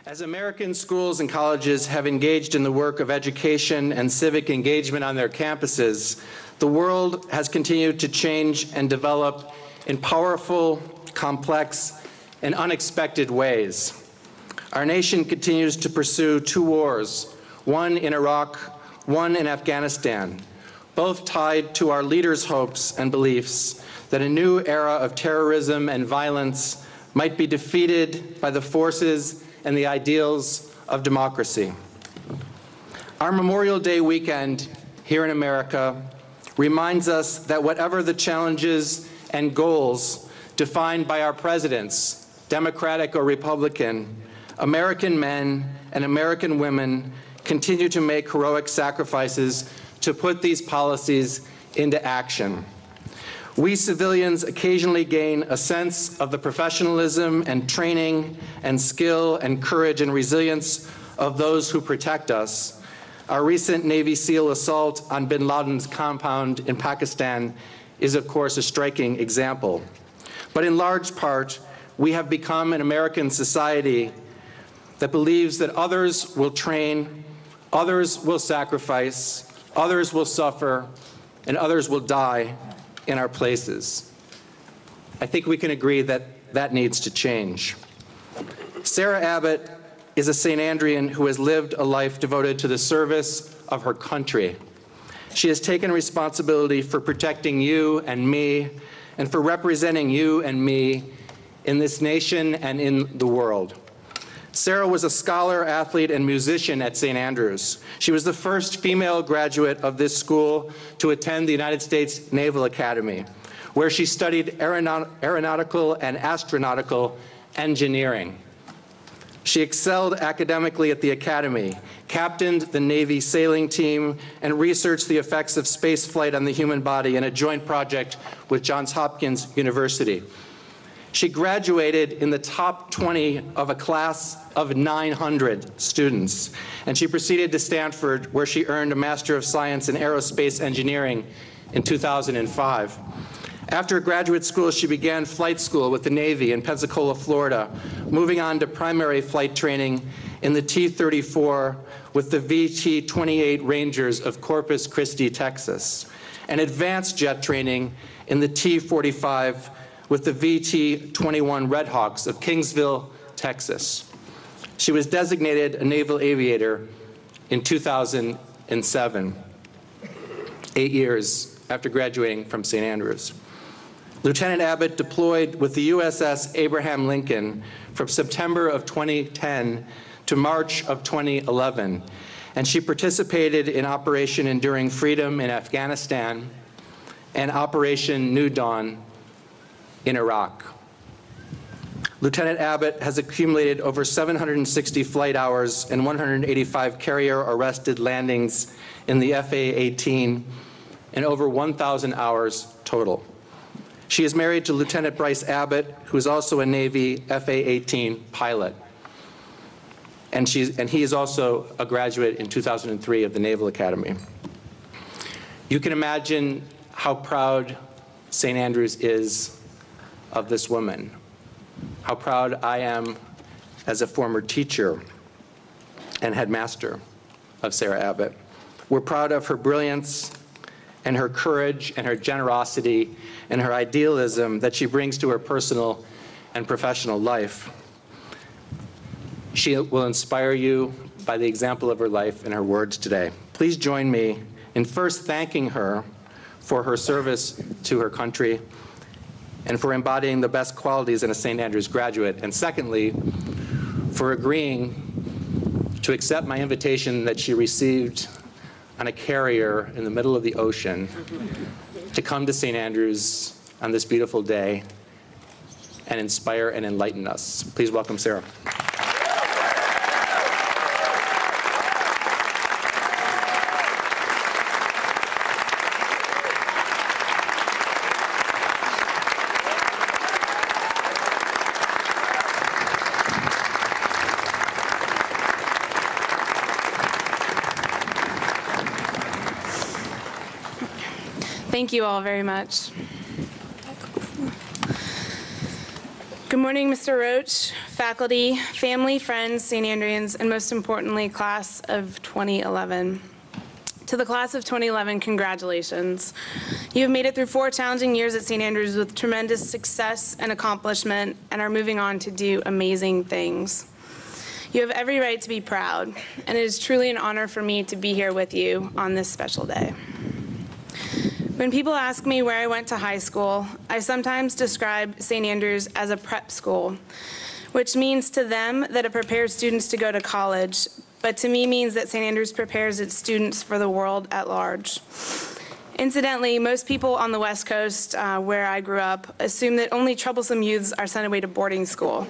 As American schools and colleges have engaged in the work of education and civic engagement on their campuses, the world has continued to change and develop in powerful, complex, and unexpected ways. Our nation continues to pursue two wars, one in Iraq, one in Afghanistan, both tied to our leaders' hopes and beliefs that a new era of terrorism and violence might be defeated by the forces and the ideals of democracy. Our Memorial Day weekend here in America reminds us that whatever the challenges and goals defined by our presidents, Democratic or Republican, American men and American women continue to make heroic sacrifices to put these policies into action. We civilians occasionally gain a sense of the professionalism and training and skill and courage and resilience of those who protect us. Our recent Navy SEAL assault on bin Laden's compound in Pakistan is, of course, a striking example. But in large part, we have become an American society that believes that others will train, others will sacrifice, others will suffer, and others will die in our places. I think we can agree that that needs to change. Sarah Abbott is a St. Andrean who has lived a life devoted to the service of her country. She has taken responsibility for protecting you and me, and for representing you and me in this nation and in the world. Sarah was a scholar, athlete, and musician at St. Andrews. She was the first female graduate of this school to attend the United States Naval Academy, where she studied aeronautical and astronautical engineering. She excelled academically at the Academy, captained the Navy sailing team, and researched the effects of space flight on the human body in a joint project with Johns Hopkins University. She graduated in the top 20 of a class of 900 students, and she proceeded to Stanford, where she earned a Master of Science in Aerospace Engineering in 2005. After graduate school, she began flight school with the Navy in Pensacola, Florida, moving on to primary flight training in the T-34 with the VT-28 Rangers of Corpus Christi, Texas, and advanced jet training in the T-45 with the VT-21 Redhawks of Kingsville, Texas. She was designated a naval aviator in 2007, 8 years after graduating from St. Andrews. Lieutenant Abbott deployed with the USS Abraham Lincoln from September of 2010 to March of 2011, and she participated in Operation Enduring Freedom in Afghanistan and Operation New Dawn in Iraq. Lieutenant Abbott has accumulated over 760 flight hours and 185 carrier-arrested landings in the FA-18 and over 1,000 hours total. She is married to Lieutenant Bryce Abbott, who is also a Navy FA-18 pilot. And he is also a graduate in 2003 of the Naval Academy. You can imagine how proud St. Andrews is of this woman, how proud I am as a former teacher and headmaster of Sarah Abbott. We're proud of her brilliance and her courage and her generosity and her idealism that she brings to her personal and professional life. She will inspire you by the example of her life and her words today. Please join me in first thanking her for her service to her country and for embodying the best qualities in a St. Andrews graduate, and secondly, for agreeing to accept my invitation that she received on a carrier in the middle of the ocean to come to St. Andrews on this beautiful day and inspire and enlighten us. Please welcome Sarah. Thank you all very much. Good morning, Mr. Roach, faculty, family, friends, St. Andreans, and most importantly, class of 2011. To the class of 2011, congratulations. You have made it through 4 challenging years at St. Andrews with tremendous success and accomplishment and are moving on to do amazing things. You have every right to be proud, and it is truly an honor for me to be here with you on this special day. When people ask me where I went to high school, I sometimes describe St. Andrews as a prep school, which means to them that it prepares students to go to college, but to me means that St. Andrews prepares its students for the world at large. Incidentally, most people on the West Coast, where I grew up, assume that only troublesome youths are sent away to boarding school,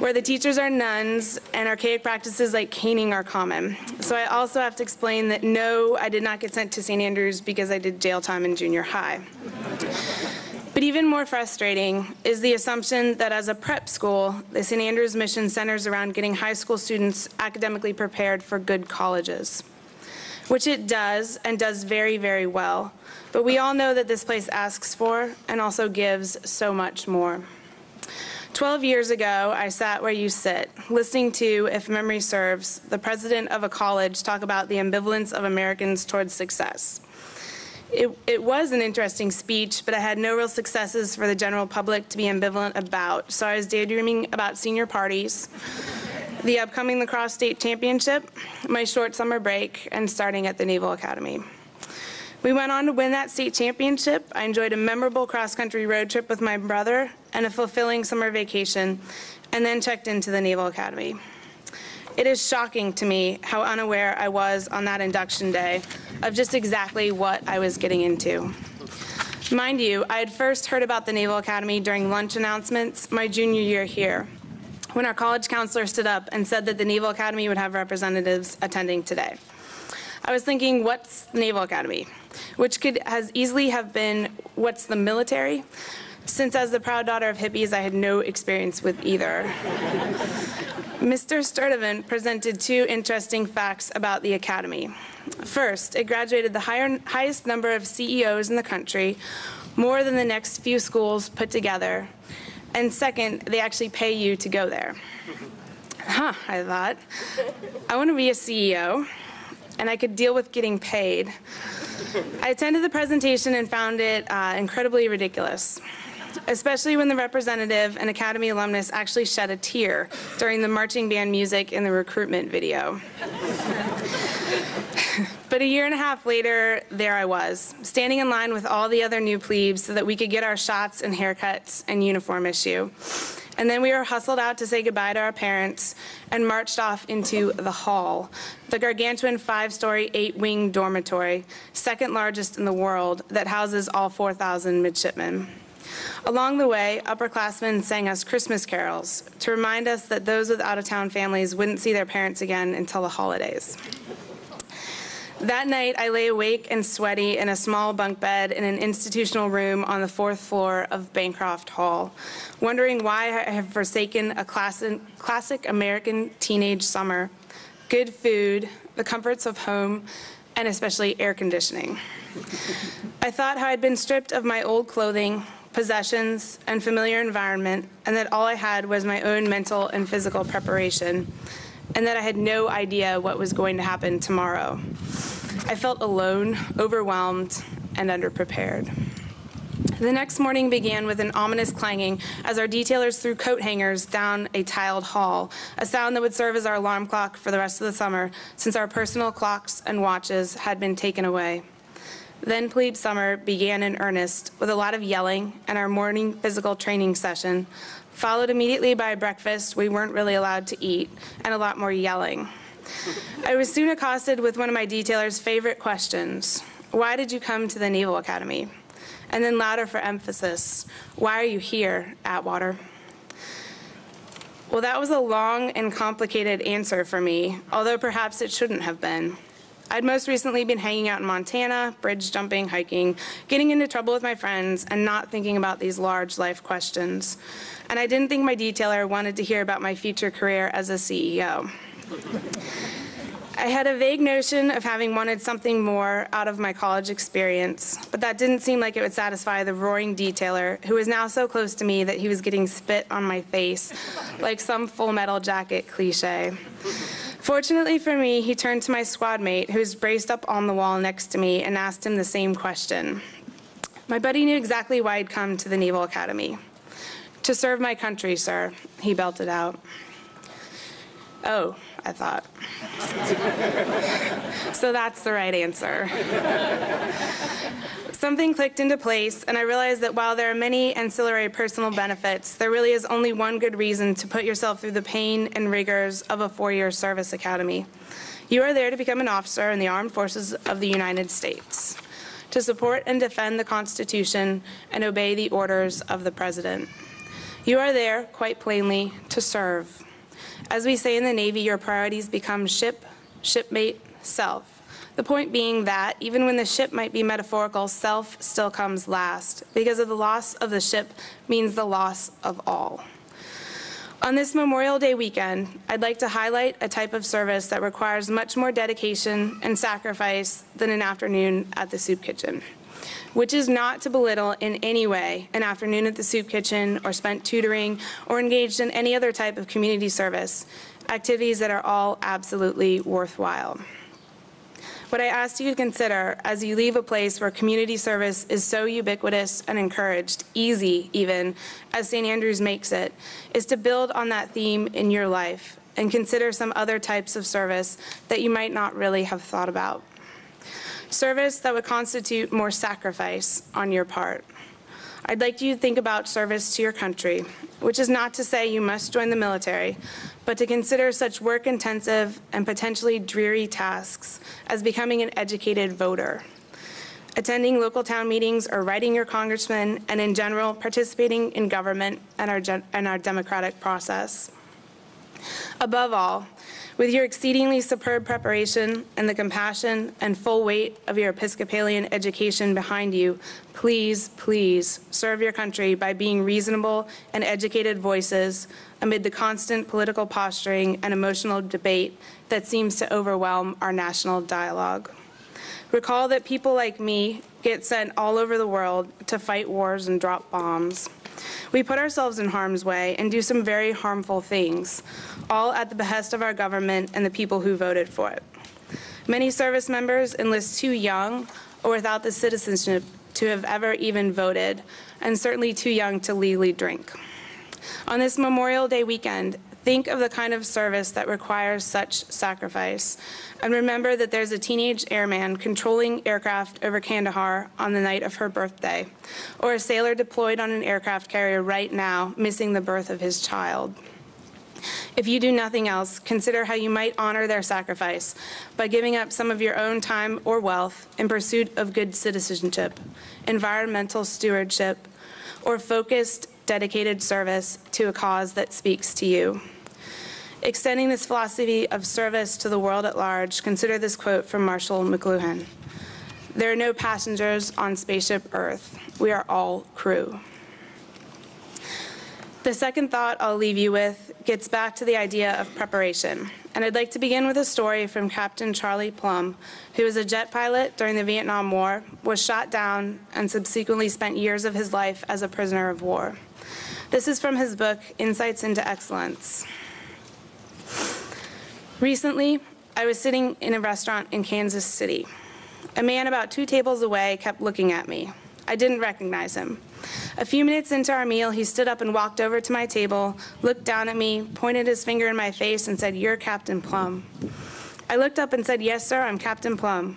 where the teachers are nuns and archaic practices like caning are common. So I also have to explain that no, I did not get sent to St. Andrews because I did jail time in junior high. But even more frustrating is the assumption that as a prep school, the St. Andrews mission centers around getting high school students academically prepared for good colleges, which it does, and does very, very well. But we all know that this place asks for and also gives so much more. 12 years ago, I sat where you sit, listening to, if memory serves, the president of a college talk about the ambivalence of Americans towards success. It was an interesting speech, but I had no real successes for the general public to be ambivalent about. So I was daydreaming about senior parties, the upcoming lacrosse state championship, my short summer break, and starting at the Naval Academy. We went on to win that state championship. I enjoyed a memorable cross-country road trip with my brother and a fulfilling summer vacation, and then checked into the Naval Academy. It is shocking to me how unaware I was on that induction day of just exactly what I was getting into. Mind you, I had first heard about the Naval Academy during lunch announcements my junior year here, when our college counselor stood up and said that the Naval Academy would have representatives attending today. I was thinking, what's the Naval Academy? Which could as easily have been, what's the military? Since as the proud daughter of hippies, I had no experience with either. Mr. Sturdivant presented 2 interesting facts about the Academy. First, it graduated the highest number of CEOs in the country, more than the next few schools put together. And second, they actually pay you to go there. Huh, I thought. I want to be a CEO, and I could deal with getting paid. I attended the presentation and found it incredibly ridiculous, especially when the representative and Academy alumnus actually shed a tear during the marching band music in the recruitment video. But a year and a half later, there I was, standing in line with all the other new plebes so that we could get our shots and haircuts and uniform issue. And then we were hustled out to say goodbye to our parents and marched off into the hall, the gargantuan 5-story, 8-wing dormitory, second largest in the world, that houses all 4,000 midshipmen. Along the way, upperclassmen sang us Christmas carols to remind us that those with out-of-town families wouldn't see their parents again until the holidays. That night, I lay awake and sweaty in a small bunk bed in an institutional room on the 4th floor of Bancroft Hall, wondering why I have forsaken a classic American teenage summer, good food, the comforts of home, and especially air conditioning. I thought how I'd been stripped of my old clothing, possessions, and familiar environment, and that all I had was my own mental and physical preparation, and that I had no idea what was going to happen tomorrow. I felt alone, overwhelmed, and underprepared. The next morning began with an ominous clanging as our detailers threw coat hangers down a tiled hall, a sound that would serve as our alarm clock for the rest of the summer, since our personal clocks and watches had been taken away. Then plebe summer began in earnest with a lot of yelling and our morning physical training session, followed immediately by a breakfast we weren't really allowed to eat, and a lot more yelling. I was soon accosted with one of my detailers' favorite questions: why did you come to the Naval Academy? And then louder for emphasis, why are you here, Atwater? Well, that was a long and complicated answer for me, although perhaps it shouldn't have been. I'd most recently been hanging out in Montana, bridge jumping, hiking, getting into trouble with my friends, and not thinking about these large life questions. And I didn't think my detailer wanted to hear about my future career as a CEO. I had a vague notion of having wanted something more out of my college experience, but that didn't seem like it would satisfy the roaring detailer who was now so close to me that he was getting spit on my face, like some Full Metal Jacket cliche. Fortunately for me, he turned to my squad mate, who was braced up on the wall next to me, and asked him the same question. My buddy knew exactly why I'd come to the Naval Academy. "To serve my country, sir," he belted out. Oh, I thought. So that's the right answer. Something clicked into place, and I realized that while there are many ancillary personal benefits, there really is only one good reason to put yourself through the pain and rigors of a 4-year service academy. You are there to become an officer in the Armed Forces of the United States, to support and defend the Constitution and obey the orders of the President. You are there, quite plainly, to serve. As we say in the Navy, your priorities become ship, shipmate, self. The point being that, even when the ship might be metaphorical, self still comes last, because of the loss of the ship means the loss of all. On this Memorial Day weekend, I'd like to highlight a type of service that requires much more dedication and sacrifice than an afternoon at the soup kitchen, which is not to belittle in any way an afternoon at the soup kitchen or spent tutoring or engaged in any other type of community service, activities that are all absolutely worthwhile. What I ask you to consider as you leave a place where community service is so ubiquitous and encouraged, easy even, as St. Andrews makes it, is to build on that theme in your life and consider some other types of service that you might not really have thought about. Service that would constitute more sacrifice on your part. I'd like you to think about service to your country, which is not to say you must join the military, but to consider such work-intensive and potentially dreary tasks as becoming an educated voter, attending local town meetings or writing your congressman, and in general, participating in government and our democratic process. Above all, with your exceedingly superb preparation and the compassion and full weight of your Episcopalian education behind you, please, please serve your country by being reasonable and educated voices amid the constant political posturing and emotional debate that seems to overwhelm our national dialogue. Recall that people like me get sent all over the world to fight wars and drop bombs. We put ourselves in harm's way and do some very harmful things, all at the behest of our government and the people who voted for it. Many service members enlist too young or without the citizenship to have ever even voted, and certainly too young to legally drink. On this Memorial Day weekend, think of the kind of service that requires such sacrifice, and remember that there's a teenage airman controlling aircraft over Kandahar on the night of her birthday, or a sailor deployed on an aircraft carrier right now missing the birth of his child. If you do nothing else, consider how you might honor their sacrifice by giving up some of your own time or wealth in pursuit of good citizenship, environmental stewardship, or focused, dedicated service to a cause that speaks to you. Extending this philosophy of service to the world at large, consider this quote from Marshall McLuhan. "There are no passengers on spaceship Earth. We are all crew." The second thought I'll leave you with gets back to the idea of preparation. And I'd like to begin with a story from Captain Charlie Plum, who was a jet pilot during the Vietnam War, was shot down, and subsequently spent years of his life as a prisoner of war. This is from his book, Insights into Excellence. Recently, I was sitting in a restaurant in Kansas City. A man about 2 tables away kept looking at me. I didn't recognize him. A few minutes into our meal, he stood up and walked over to my table, looked down at me, pointed his finger in my face, and said, "You're Captain Plum." I looked up and said, "Yes, sir, I'm Captain Plum."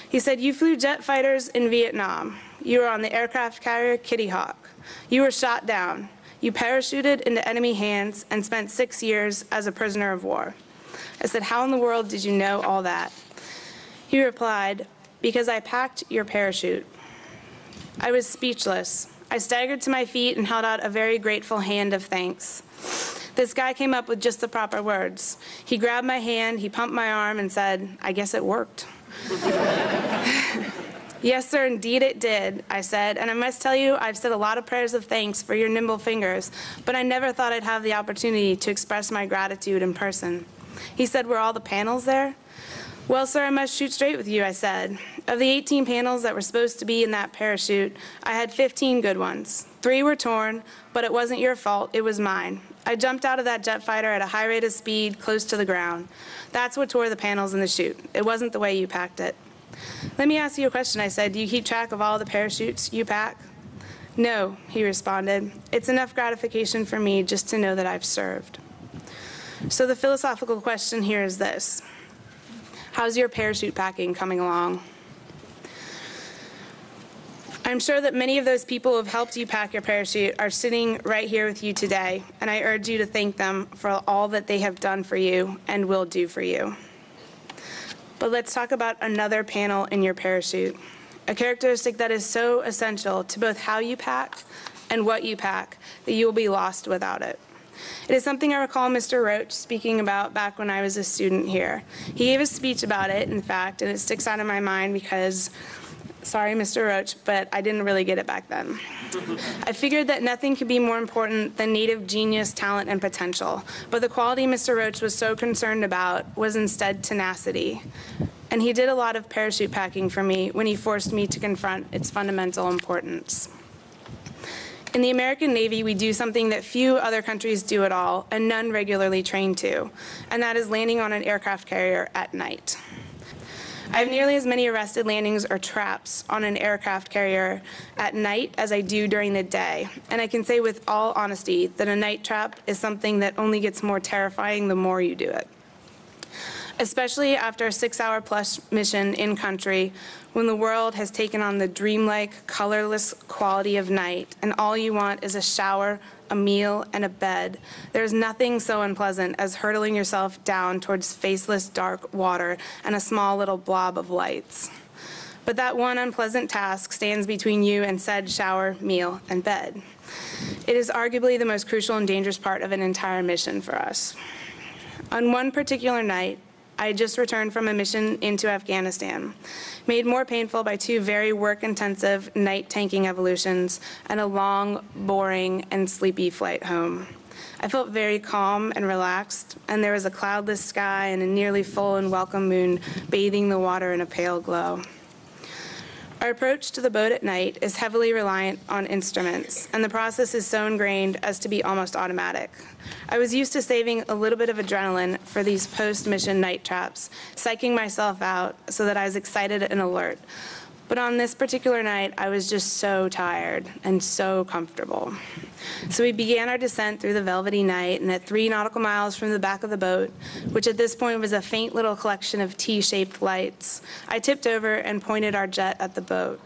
He said, "You flew jet fighters in Vietnam. You were on the aircraft carrier Kitty Hawk. You were shot down. You parachuted into enemy hands and spent 6 years as a prisoner of war." I said, "How in the world did you know all that?" He replied, "Because I packed your parachute." I was speechless. I staggered to my feet and held out a very grateful hand of thanks. This guy came up with just the proper words. He grabbed my hand, he pumped my arm, and said, "I guess it worked." "Yes, sir, indeed it did," I said, "and I must tell you, I've said a lot of prayers of thanks for your nimble fingers, but I never thought I'd have the opportunity to express my gratitude in person." He said, "Were all the panels there?" Well, sir, I must shoot straight with you, I said. Of the 18 panels that were supposed to be in that parachute, I had 15 good ones. 3 were torn, but it wasn't your fault, it was mine. I jumped out of that jet fighter at a high rate of speed, close to the ground. That's what tore the panels in the chute. It wasn't the way you packed it. Let me ask you a question, I said. Do you keep track of all the parachutes you pack? No, he responded. It's enough gratification for me just to know that I've served. So the philosophical question here is this. How's your parachute packing coming along? I'm sure that many of those people who have helped you pack your parachute are sitting right here with you today, and I urge you to thank them for all that they have done for you and will do for you. But let's talk about another panel in your parachute, a characteristic that is so essential to both how you pack and what you pack that you will be lost without it. It is something I recall Mr. Roach speaking about back when I was a student here. He gave a speech about it, in fact, and it sticks out in my mind because, sorry, Mr. Roach, but I didn't really get it back then. I figured that nothing could be more important than native genius, talent, and potential, but the quality Mr. Roach was so concerned about was instead tenacity. And he did a lot of parachute packing for me when he forced me to confront its fundamental importance. In the American Navy, we do something that few other countries do at all, and none regularly train to, and that is landing on an aircraft carrier at night. I have nearly as many arrested landings or traps on an aircraft carrier at night as I do during the day, and I can say with all honesty that a night trap is something that only gets more terrifying the more you do it. Especially after a 6-hour-plus mission in country, when the world has taken on the dreamlike, colorless quality of night, and all you want is a shower, a meal, and a bed. There's nothing so unpleasant as hurtling yourself down towards faceless, dark water and a small little blob of lights. But that one unpleasant task stands between you and said shower, meal, and bed. It is arguably the most crucial and dangerous part of an entire mission for us. On one particular night, I had just returned from a mission into Afghanistan, made more painful by 2 very work-intensive night tanking evolutions and a long, boring, and sleepy flight home. I felt very calm and relaxed, and there was a cloudless sky and a nearly full and welcome moon bathing the water in a pale glow. Our approach to the boat at night is heavily reliant on instruments, and the process is so ingrained as to be almost automatic. I was used to saving a little bit of adrenaline for these post-mission night traps, psyching myself out so that I was excited and alert. But on this particular night, I was just so tired and so comfortable. So we began our descent through the velvety night, and at 3 nautical miles from the back of the boat, which at this point was a faint little collection of T-shaped lights, I tipped over and pointed our jet at the boat.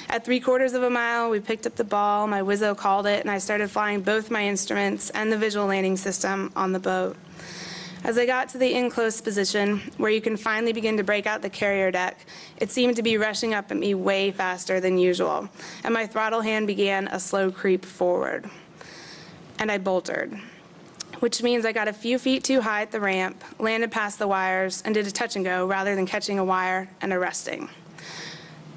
At 3/4 of a mile, we picked up the ball, my Wizzo called it, and I started flying both my instruments and the visual landing system on the boat. As I got to the in-close position, where you can finally begin to break out the carrier deck, it seemed to be rushing up at me way faster than usual, and my throttle hand began a slow creep forward. And I bolted, which means I got a few feet too high at the ramp, landed past the wires, and did a touch and go rather than catching a wire and arresting.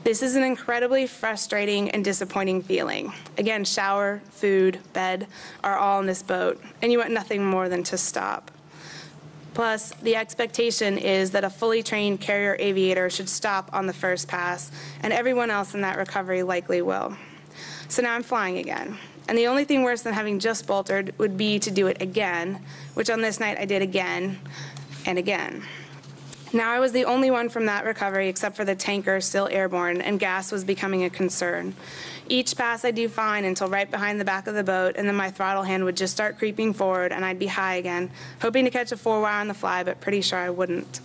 This is an incredibly frustrating and disappointing feeling. Again, shower, food, bed are all in this boat, and you want nothing more than to stop. Plus, the expectation is that a fully trained carrier aviator should stop on the first pass, and everyone else in that recovery likely will. So now I'm flying again. And the only thing worse than having just bolted would be to do it again, which on this night I did again and again. Now I was the only one from that recovery except for the tanker still airborne, and gas was becoming a concern. Each pass I'd do fine until right behind the back of the boat, and then my throttle hand would just start creeping forward and I'd be high again, hoping to catch a 4-wire on the fly, but pretty sure I wouldn't.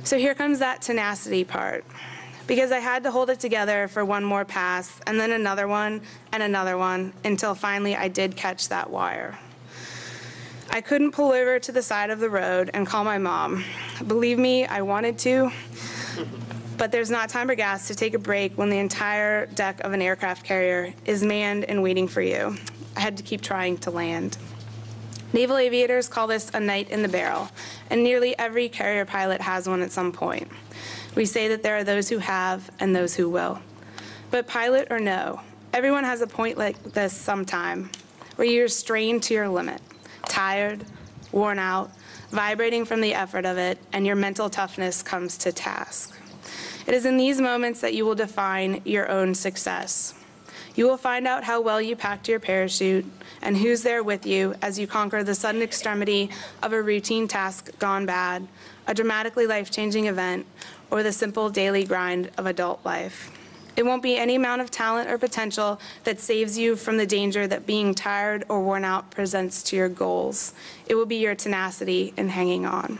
So here comes that tenacity part. Because I had to hold it together for one more pass, and then another one, until finally I did catch that wire. I couldn't pull over to the side of the road and call my mom. Believe me, I wanted to, but there's not time or gas to take a break when the entire deck of an aircraft carrier is manned and waiting for you. I had to keep trying to land. Naval aviators call this a night in the barrel, and nearly every carrier pilot has one at some point. We say that there are those who have and those who will. But pilot or no, everyone has a point like this sometime, where you're strained to your limit, tired, worn out, vibrating from the effort of it, and your mental toughness comes to task. It is in these moments that you will define your own success. You will find out how well you packed your parachute and who's there with you as you conquer the sudden extremity of a routine task gone bad, a dramatically life-changing event, or the simple daily grind of adult life. It won't be any amount of talent or potential that saves you from the danger that being tired or worn out presents to your goals. It will be your tenacity in hanging on.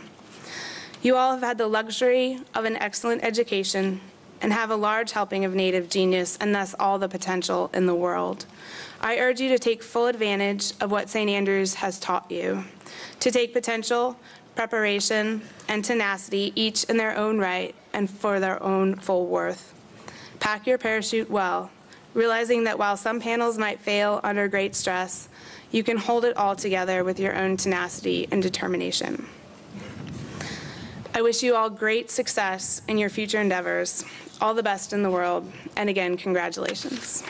You all have had the luxury of an excellent education and have a large helping of native genius and thus all the potential in the world. I urge you to take full advantage of what St. Andrews has taught you, to take potential, preparation, and tenacity each in their own right and for their own full worth. Pack your parachute well, realizing that while some panels might fail under great stress, you can hold it all together with your own tenacity and determination. I wish you all great success in your future endeavors. All the best in the world, and again, congratulations.